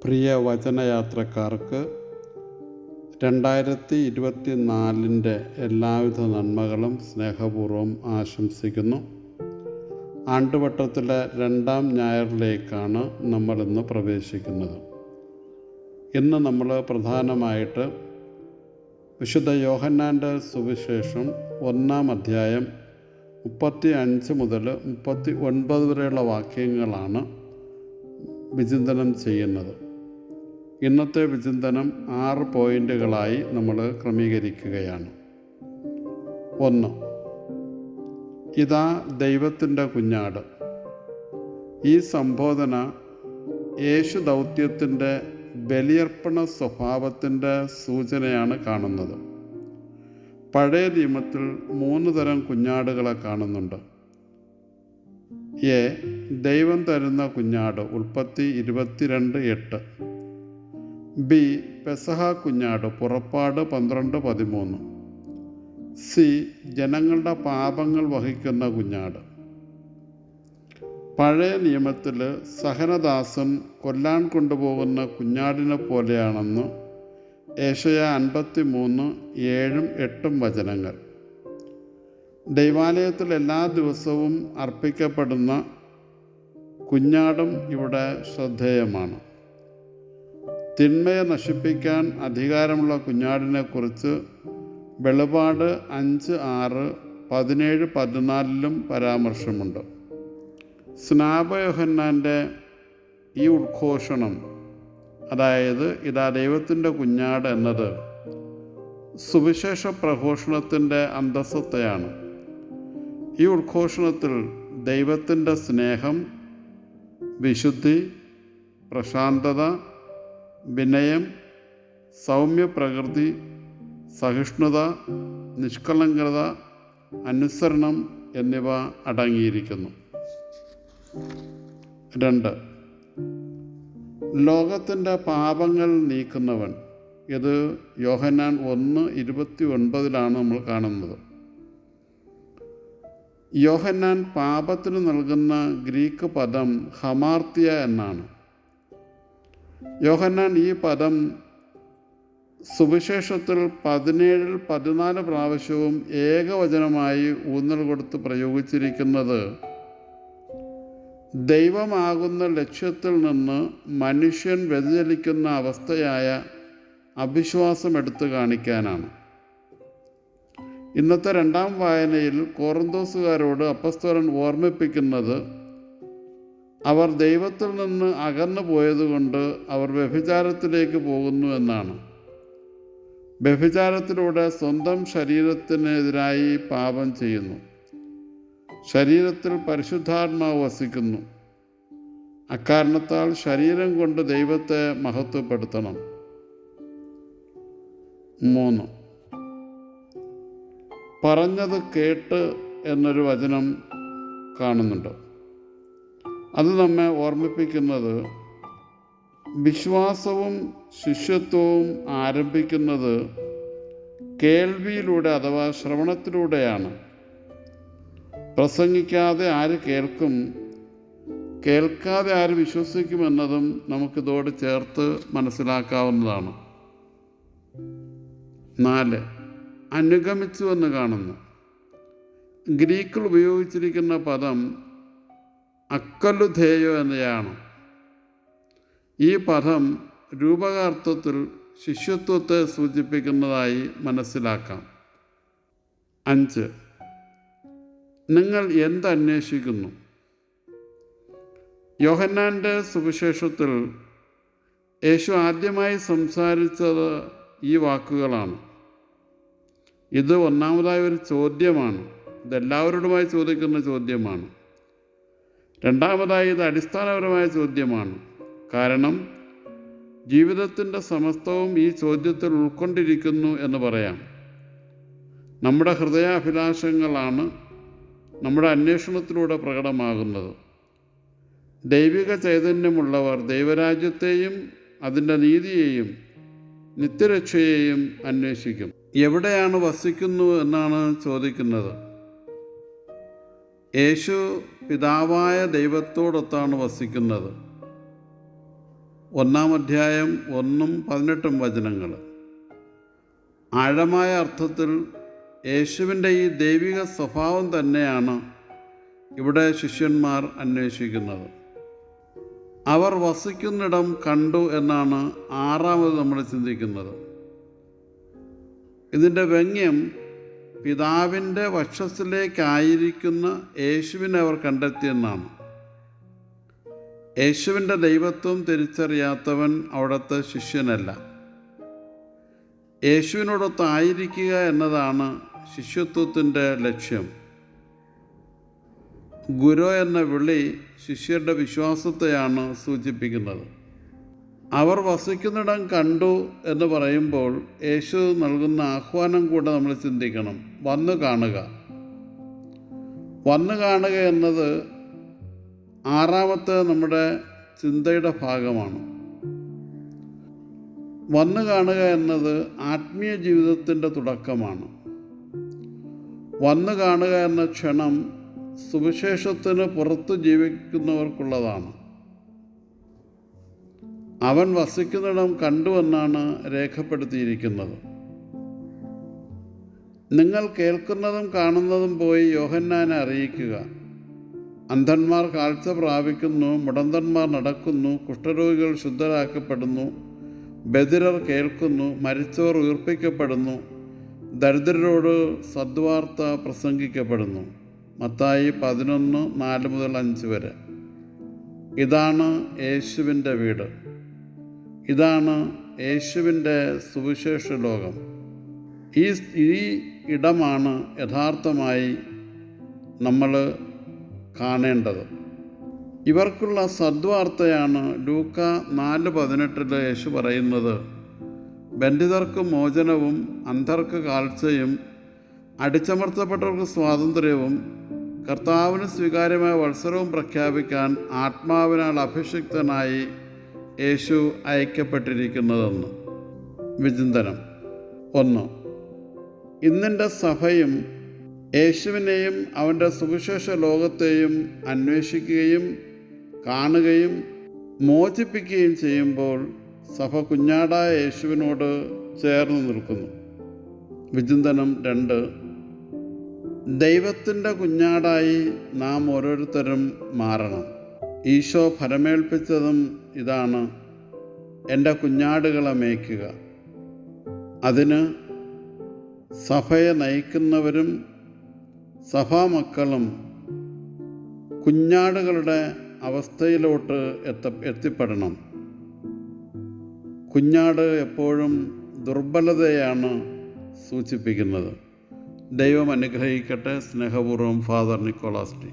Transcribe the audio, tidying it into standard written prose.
പ്രിയ വചനയാത്രക്കാർക്ക് 2024 എല്ലാവിധ നന്മകളും സ്നേഹപൂർവ്വം ആശംസിക്കുന്നു. ആണ്ടുവട്ടത്തിലെ 2-ാം ഞായറിലേക്കാണ് നമ്മളിന്ന് പ്രവേശിക്കുന്നത്. ഇന്ന് നമ്മൾ പ്രധാനമായിട്ട് വിശുദ്ധ യോഹന്നാൻ്റെ സുവിശേഷം 1-ാം അധ്യായം 35 മുതൽ 39 വരെയുള്ള വാക്യങ്ങളാണ് വിചിന്തനം ചെയ്യുന്നത്. ഇന്നത്തെ വിചിന്തനം 6 പോയിൻ്റുകളായി നമ്മൾ ക്രമീകരിക്കുകയാണ്. 1. ഇതാ ദൈവത്തിൻ്റെ കുഞ്ഞാട്. ഈ സംബോധന യേശു ദൗത്യത്തിൻ്റെ ബലിയർപ്പണ സ്വഭാവത്തിൻ്റെ സൂചനയാണ് കാണുന്നത്. പഴയ നിയമത്തിൽ 3 തരം കുഞ്ഞാടുകളെ കാണുന്നുണ്ട്. എ. ദൈവം തരുന്ന കുഞ്ഞാട്, ഉൽപ്പത്തി 22:8. ബി. പെസഹ കുഞ്ഞാട്, പുറപ്പാട് 12:13. സി. ജനങ്ങളുടെ പാപങ്ങൾ വഹിക്കുന്ന കുഞ്ഞാട്. പഴയ നിയമത്തിൽ സഹനദാസൻ കൊല്ലാൻ കൊണ്ടുപോകുന്ന കുഞ്ഞാടിനെ പോലെയാണെന്ന് ഏശയ്യാ 53:7-8 വചനങ്ങൾ. ദൈവാലയത്തിൽ എല്ലാ ദിവസവും അർപ്പിക്കപ്പെടുന്ന കുഞ്ഞാടും ഇവിടെ ശ്രദ്ധേയമാണ്. തിന്മയെ നശിപ്പിക്കാൻ അധികാരമുള്ള കുഞ്ഞാടിനെക്കുറിച്ച് വെളിപാട് 5:6, 17-14 പരാമർശമുണ്ട്. സ്നാപകയോഹന്നാൻ്റെ ഈ ഉദ്ഘോഷണം, അതായത് ഇതാ ദൈവത്തിൻ്റെ കുഞ്ഞാട് എന്നത് സുവിശേഷ പ്രഘോഷണത്തിൻ്റെ അന്തസ്സത്തെയാണ്. ഈ ഉദ്ഘോഷണത്തിൽ ദൈവത്തിൻ്റെ സ്നേഹം, വിശുദ്ധി, പ്രശാന്തത, വിനയം, സൗമ്യപ്രകൃതി, സഹിഷ്ണുത, നിഷ്കളങ്കത, അനുസരണം എന്നിവ അടങ്ങിയിരിക്കുന്നു. 2. ലോകത്തിൻ്റെ പാപങ്ങൾ നീക്കുന്നവൻ. ഇത് യോഹന്നാൻ 1:29 നമ്മൾ കാണുന്നത്. യോഹന്നാൻ പാപത്തിന് നൽകുന്ന ഗ്രീക്ക് പദം ഹമാർത്തിയ എന്നാണ്. യോഹന്നാൻ ഈ പദം സുവിശേഷത്തിൽ 17-14 പ്രാവശ്യവും ഏകവചനമായി ഊന്നൽ കൊടുത്ത് പ്രയോഗിച്ചിരിക്കുന്നത് ദൈവമാകുന്ന ലക്ഷ്യത്തിൽ നിന്ന് മനുഷ്യൻ വ്യതിചലിക്കുന്ന അവസ്ഥയായ അവിശ്വാസം എടുത്തു കാണിക്കാനാണ്. ഇന്നത്തെ 2-ാം വായനയിൽ കൊറിന്തോസുകാരോട് അപ്പസ്തലൻ ഓർമ്മിപ്പിക്കുന്നത് അവർ ദൈവത്തിൽ നിന്ന് അകന്നു പോയതുകൊണ്ട് അവർ വ്യഭിചാരത്തിലേക്ക് പോകുന്നു എന്നാണ്. വ്യഭിചാരത്തിലൂടെ സ്വന്തം ശരീരത്തിനെതിരായി പാപം ചെയ്യുന്നു. ശരീരത്തിൽ പരിശുദ്ധാത്മാവ് വസിക്കുന്നു. അക്കാരണത്താൽ ശരീരം കൊണ്ട് ദൈവത്തെ മഹത്വപ്പെടുത്തണം. 3. പറഞ്ഞത് കേട്ട് എന്നൊരു വചനം കാണുന്നുണ്ട്. അത് നമ്മെ ഓർമ്മിപ്പിക്കുന്നത് വിശ്വാസവും ശിഷ്യത്വവും ആരംഭിക്കുന്നത് കേൾവിയിലൂടെ അഥവാ ശ്രവണത്തിലൂടെയാണ്. പ്രസംഗിക്കാതെ ആര് കേൾക്കും? കേൾക്കാതെ ആര് വിശ്വസിക്കുമെന്നതും നമുക്കിതോട് ചേർത്ത് മനസ്സിലാക്കാവുന്നതാണ്. 4. അനുഗമിച്ചു എന്ന് കാണുന്നു. ഗ്രീക്കിൽ ഉപയോഗിച്ചിരിക്കുന്ന പദം അക്കലുധേയോ എന്നതാണ്. ഈ പദം രൂപകാർത്ഥത്തിൽ ശിഷ്യത്വത്തെ സൂചിപ്പിക്കുന്നതായി മനസ്സിലാക്കാം. 5. നിങ്ങൾ എന്തന്വേഷിക്കുന്നു? യോഹന്നാൻ്റെ സുവിശേഷത്തിൽ യേശു ആദ്യമായി സംസാരിച്ചത് ഈ വാക്കുകളാണ്. ഇത് ഒന്നാമതായ ഒരു ചോദ്യമാണ്. ഇതെല്ലാവരോടുമായി ചോദിക്കുന്ന ചോദ്യമാണ്. രണ്ടാമതായി ഇത് അടിസ്ഥാനപരമായ ചോദ്യമാണ്. കാരണം ജീവിതത്തിൻ്റെ സമസ്തവും ഈ ചോദ്യത്തിൽ ഉൾക്കൊണ്ടിരിക്കുന്നു എന്ന് പറയാം. നമ്മുടെ ഹൃദയാഭിലാഷങ്ങളാണ് നമ്മുടെ അന്വേഷണത്തിലൂടെ പ്രകടമാകുന്നത്. ദൈവിക ചൈതന്യമുള്ളവർ ദൈവരാജ്യത്തെയും അതിൻ്റെ നീതിയെയും നിത്യരക്ഷയെയും അന്വേഷിക്കും. എവിടെയാണ് വസിക്കുന്നു എന്നാണ് ചോദിക്കുന്നത്. യേശു പിതാവായ ദൈവത്തോടൊത്താണ് വസിക്കുന്നത്. 1 1-18 ആഴമായ അർത്ഥത്തിൽ യേശുവിൻ്റെ ഈ ദൈവിക സ്വഭാവം തന്നെയാണ് ഇവിടെ ശിഷ്യന്മാർ അന്വേഷിക്കുന്നത്. അവർ വസിക്കുന്നിടം കണ്ടു എന്നാണ് 6 നമ്മൾ ചിന്തിക്കുന്നത്. ഇതിൻ്റെ വ്യംഗ്യം പിതാവിൻ്റെ വക്ഷസ്സിലേക്കായിരിക്കുന്ന യേശുവിനെ അവർ കണ്ടെത്തിയെന്നാണ്. യേശുവിൻ്റെ ദൈവത്വം തിരിച്ചറിയാത്തവൻ അവിടുത്തെ ശിഷ്യനല്ല. യേശുവിനോടൊത്തായിരിക്കുക എന്നതാണ് ശിഷ്യത്വത്തിൻ്റെ ലക്ഷ്യം. ഗുരു എന്ന വിളി ശിഷ്യരുടെ വിശ്വാസത്തെയാണ് സൂചിപ്പിക്കുന്നത്. അവർ വസിക്കുന്നിടം കണ്ടു എന്ന് പറയുമ്പോൾ യേശു നൽകുന്ന ആഹ്വാനം കൂടെ നമ്മൾ ചിന്തിക്കണം. വന്നു കാണുക. വന്നു കാണുക എന്നത് 6 നമ്മുടെ ചിന്തയുടെ ഭാഗമാണ്. വന്നു കാണുക എന്നത് ആത്മീയ ജീവിതത്തിൻ്റെ തുടക്കമാണ്. വന്നു കാണുക എന്ന ക്ഷണം സുവിശേഷത്തിന് പുറത്ത് ജീവിക്കുന്നവർക്കുള്ളതാണ്. അവൻ വസിക്കുന്നിടം കണ്ടുവെന്നാണ് രേഖപ്പെടുത്തിയിരിക്കുന്നത്. നിങ്ങൾ കേൾക്കുന്നതും കാണുന്നതും പോയി യോഹന്നാനെ അറിയിക്കുക. അന്ധന്മാർ കാഴ്ച പ്രാപിക്കുന്നു, മുടന്തന്മാർ നടക്കുന്നു, കുഷ്ഠരോഗികൾ ശുദ്ധരാക്കപ്പെടുന്നു, ബധിരർ കേൾക്കുന്നു, മരിച്ചവർ ഉയർപ്പിക്കപ്പെടുന്നു, ദരിദ്രരോട് സദ്വാർത്ത പ്രസംഗിക്കപ്പെടുന്നു. മത്തായി 11:4-5 ഇതാണ് യേശുവിൻ്റെ വീട്. ഇതാണ് യേശുവിൻ്റെ സുവിശേഷ ലോകം. ഈ ഇടമാണ് യഥാർത്ഥമായി നമ്മൾ കാണേണ്ടത്. ഇവർക്കുള്ള സദ്വാർത്തയാണ് ലൂക്ക 4:18 യേശു പറയുന്നത്. ബന്ധിതർക്ക് മോചനവും അന്ധർക്ക് കാഴ്ചയും അടിച്ചമർത്തപ്പെട്ടവർക്ക് സ്വാതന്ത്ര്യവും കർത്താവിന് സ്വീകാര്യമായ വത്സരവും പ്രഖ്യാപിക്കാൻ ആത്മാവിനാൽ അഭിഷിക്തനായി യേശു അയക്കപ്പെട്ടിരിക്കുന്നതെന്ന്. വിചിന്തനം 1. ഇന്നിൻ്റെ സഭയും യേശുവിനെയും അവൻ്റെ സുവിശേഷ ലോകത്തെയും അന്വേഷിക്കുകയും കാണുകയും മോചിപ്പിക്കുകയും ചെയ്യുമ്പോൾ സഭ കുഞ്ഞാടായ യേശുവിനോട് ചേർന്ന് നിൽക്കുന്നു. വിചിന്തനം 2. ദൈവത്തിൻ്റെ കുഞ്ഞാടായി നാം ഓരോരുത്തരും മാറണം. ഈശോ ഫലമേൽപ്പിച്ചതും ഇതാണ്: എൻ്റെ കുഞ്ഞാടുകളെ മേയ്ക്കുക. അതിന് സഭയെ നയിക്കുന്നവരും സഭാമക്കളും കുഞ്ഞാടുകളുടെ അവസ്ഥയിലോട്ട് എത്തിപ്പെടണം. കുഞ്ഞാട് എപ്പോഴും ദുർബലതയാണ് സൂചിപ്പിക്കുന്നത്. ദൈവം അനുഗ്രഹിക്കട്ടെ. സ്നേഹപൂർവ്വം ഫാദർ നിക്കോളാസ് ടി.